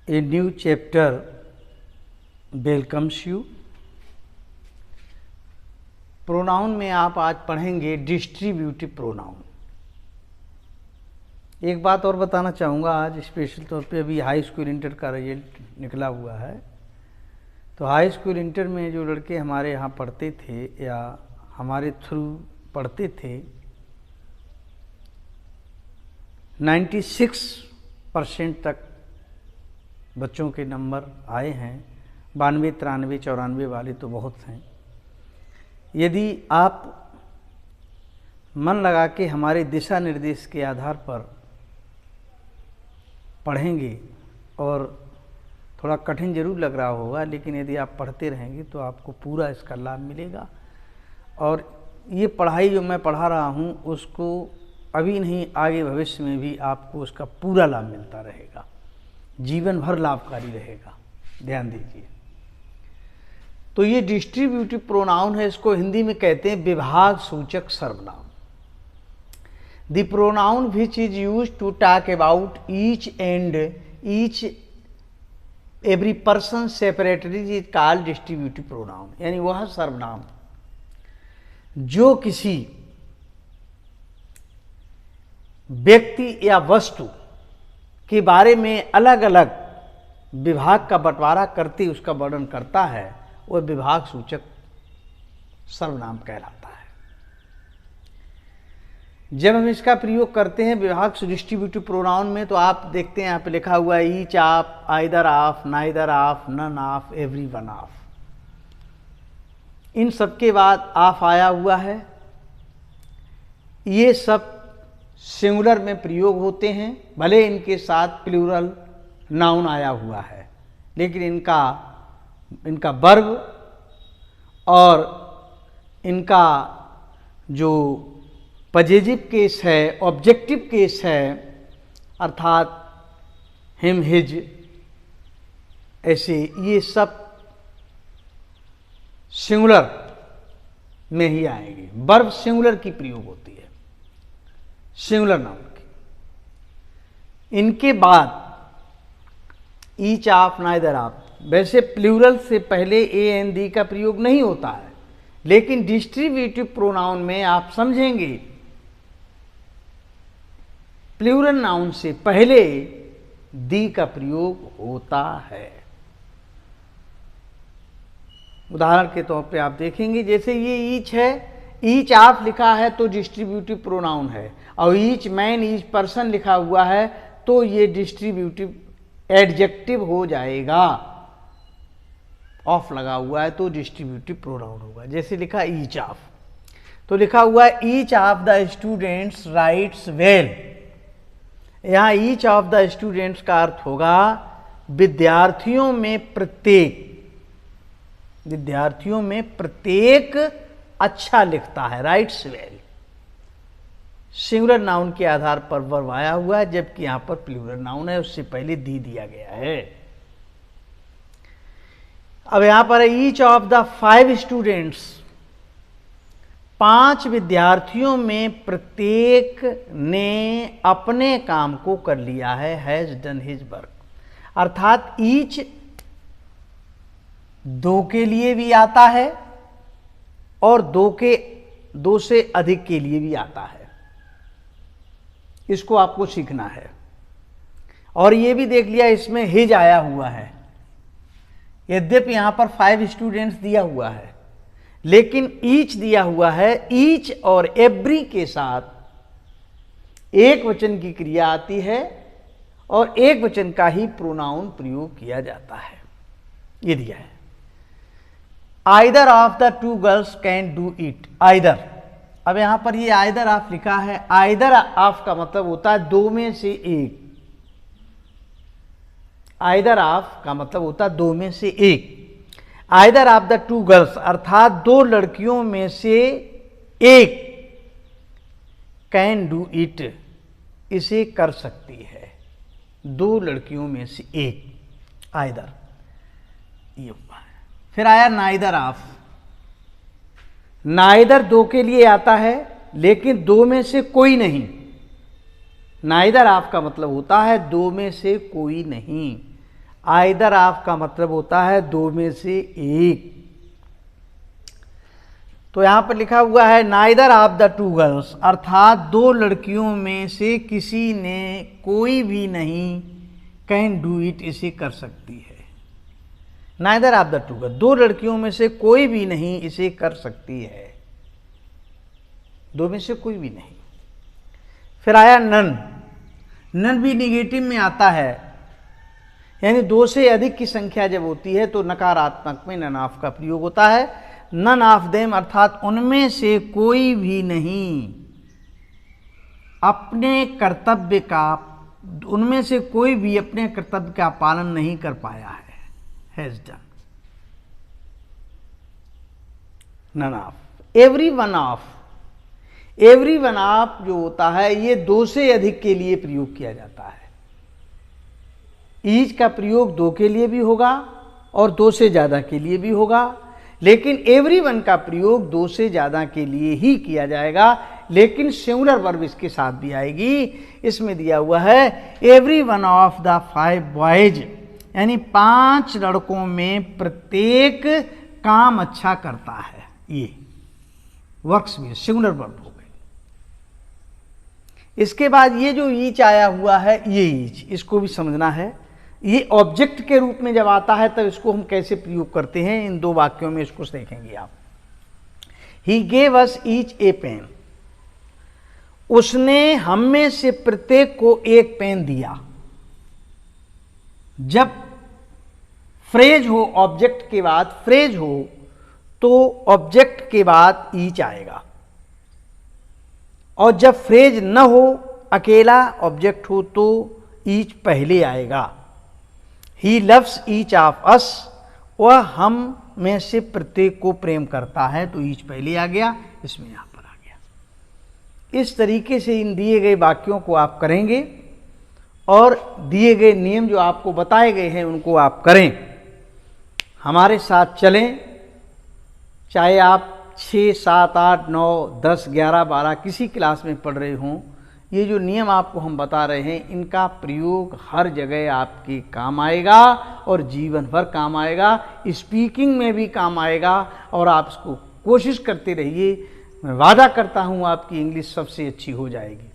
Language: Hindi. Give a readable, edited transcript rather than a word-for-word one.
A new chapter welcomes you. Pronoun में आप आज पढ़ेंगे डिस्ट्रीब्यूटिव प्रोनाउन। एक बात और बताना चाहूँगा, आज स्पेशल तौर पे अभी हाई स्कूल इंटर का रिजल्ट निकला हुआ है। तो हाई स्कूल इंटर में जो लड़के हमारे यहाँ पढ़ते थे या हमारे थ्रू पढ़ते थे, 96% तक बच्चों के नंबर आए हैं। 92, 93, 94 वाले तो बहुत हैं। यदि आप मन लगा के हमारे दिशा निर्देश के आधार पर पढ़ेंगे, और थोड़ा कठिन जरूर लग रहा होगा, लेकिन यदि आप पढ़ते रहेंगे तो आपको पूरा इसका लाभ मिलेगा। और ये पढ़ाई जो मैं पढ़ा रहा हूँ उसको अभी नहीं, आगे भविष्य में भी आपको उसका पूरा लाभ मिलता रहेगा, जीवन भर लाभकारी रहेगा। ध्यान दीजिए। तो ये डिस्ट्रीब्यूटिव प्रोनाउन है, इसको हिंदी में कहते हैं विभाग सूचक सर्वनाम। The pronoun which is used to talk about each and each every person separately is called distributive pronoun. यानी वह सर्वनाम जो किसी व्यक्ति या वस्तु के बारे में अलग अलग विभाग का बंटवारा करते उसका वर्णन करता है, वह विभाग सूचक सर्वनाम कहलाता है। जब हम इसका प्रयोग करते हैं विभाग डिस्ट्रीब्यूटिव प्रोनाउन में, तो आप देखते हैं यहाँ पे लिखा हुआ है each of, either of, neither of, none of, every one of. इन सब के बाद ऑफ आया हुआ है। ये सब सिंगुलर में प्रयोग होते हैं, भले इनके साथ प्लूरल नाउन आया हुआ है, लेकिन इनका वर्ब और इनका जो पॉजिटिव केस है, ऑब्जेक्टिव केस है, अर्थात हिम, हिज, ऐसे ये सब सिंगुलर में ही आएंगे। वर्ब सिंगुलर की प्रयोग होती है, सिंगुलर नाउन की। इनके बाद ईच ऑफ, नाइदर ऑफ। वैसे प्लूरल से पहले ए एन दी का प्रयोग नहीं होता है, लेकिन डिस्ट्रीब्यूटिव प्रोनाउन में आप समझेंगे प्लूरल नाउन से पहले दी का प्रयोग होता है। उदाहरण के तौर पे आप देखेंगे, जैसे ये ईच है, ईच ऑफ लिखा है तो डिस्ट्रीब्यूटिव प्रोनाउन है, और ईच मैन, ईच पर्सन लिखा हुआ है तो ये डिस्ट्रीब्यूटिव एडजेक्टिव हो जाएगा। ऑफ लगा हुआ है तो डिस्ट्रीब्यूटिव प्रोनाउन होगा। जैसे लिखा ईच ऑफ, तो लिखा हुआ है each of the students rights well. यहाँ ईच ऑफ द स्टूडेंट्स का अर्थ होगा विद्यार्थियों में प्रत्येक, विद्यार्थियों में प्रत्येक अच्छा लिखता है, राइट्स वेल। सिंगुलर नाउन के आधार पर वर्ब आया हुआ है, जबकि यहां पर प्लूरल नाउन है, उससे पहले दी दिया गया है। अब यहां पर ईच ऑफ द 5 स्टूडेंट्स, 5 विद्यार्थियों में प्रत्येक ने अपने काम को कर लिया है, हैज डन हिज वर्क। अर्थात ईच 2 के लिए भी आता है और 2 से अधिक के लिए भी आता है। इसको आपको सीखना है। और ये भी देख लिया, इसमें हिज आया हुआ है। यद्यपि यहां पर 5 स्टूडेंट्स दिया हुआ है, लेकिन ईच दिया हुआ है। ईच और एवरी के साथ एक वचन की क्रिया आती है और एक वचन का ही प्रोनाउन प्रयोग किया जाता है। ये दिया है। Either of the 2 girls can do it. Either, अब यहां पर ये आइदर ऑफ लिखा है। आइदर ऑफ का मतलब होता है 2 में से एक। आइदर ऑफ का मतलब होता है 2 में से एक। आइदर ऑफ द 2 गर्ल्स अर्थात 2 लड़कियों में से एक, कैन डू इट, इसे कर सकती है। 2 लड़कियों में से एक, आइदर, ये हुआ है। फिर आया नाइदर ऑफ। नाइदर 2 के लिए आता है, लेकिन 2 में से कोई नहीं। नाइदर ऑफ का मतलब होता है 2 में से कोई नहीं। आइदर ऑफ का मतलब होता है दो में से एक। तो यहां पर लिखा हुआ है neither of the two girls, अर्थात दो लड़कियों में से किसी ने कोई भी नहीं कैन डू इट, इसे कर सकती है। Neither of the two girls, दो लड़कियों में से कोई भी नहीं इसे कर सकती है, दो में से कोई भी नहीं। फिर आया नन, नन भी निगेटिव में आता है, यानी दो से अधिक की संख्या जब होती है तो नकारात्मक में नन ऑफ का प्रयोग होता है। नन ऑफ देम अर्थात उनमें से कोई भी नहीं अपने कर्तव्य का, उनमें से कोई भी अपने कर्तव्य का पालन नहीं कर पाया है, has done. None of. Every one of, every one of जो होता है ये दो से अधिक के लिए प्रयोग किया जाता है। ईच का प्रयोग दो के लिए भी होगा और दो से ज्यादा के लिए भी होगा, लेकिन एवरी वन का प्रयोग दो से ज्यादा के लिए ही किया जाएगा, लेकिन सिंगुलर वर्ब इसके साथ भी आएगी। इसमें दिया हुआ है every one of the 5 boys, यानी 5 लड़कों में प्रत्येक काम अच्छा करता है। ये वर्क्स में सिंगुलर वर्ब हो गए। इसके बाद ये जो ईच आया हुआ है, ये ईच, इसको भी समझना है। ये ऑब्जेक्ट के रूप में जब आता है तब इसको हम कैसे प्रयोग करते हैं, इन दो वाक्यों में इसको देखेंगे आप। He gave us each a pen, उसने हम में से प्रत्येक को एक पेन दिया। जब फ्रेज हो, ऑब्जेक्ट के बाद फ्रेज हो, तो ऑब्जेक्ट के बाद ईच आएगा, और जब फ्रेज न हो, अकेला ऑब्जेक्ट हो, तो ईच पहले आएगा। He loves each of us, वह हम में से प्रत्येक को प्रेम करता है, तो ईच पहले आ गया, इसमें यहां पर आ गया। इस तरीके से इन दिए गए वाक्यों को आप करेंगे और दिए गए नियम जो आपको बताए गए हैं उनको आप करें। हमारे साथ चलें, चाहे आप 6, 7, 8, 9, 10, 11, 12 किसी क्लास में पढ़ रहे हों। ये जो नियम आपको हम बता रहे हैं, इनका प्रयोग हर जगह आपके काम आएगा और जीवन भर काम आएगा, स्पीकिंग में भी काम आएगा, और आप इसको कोशिश करते रहिए। मैं वादा करता हूँ आपकी इंग्लिश सबसे अच्छी हो जाएगी।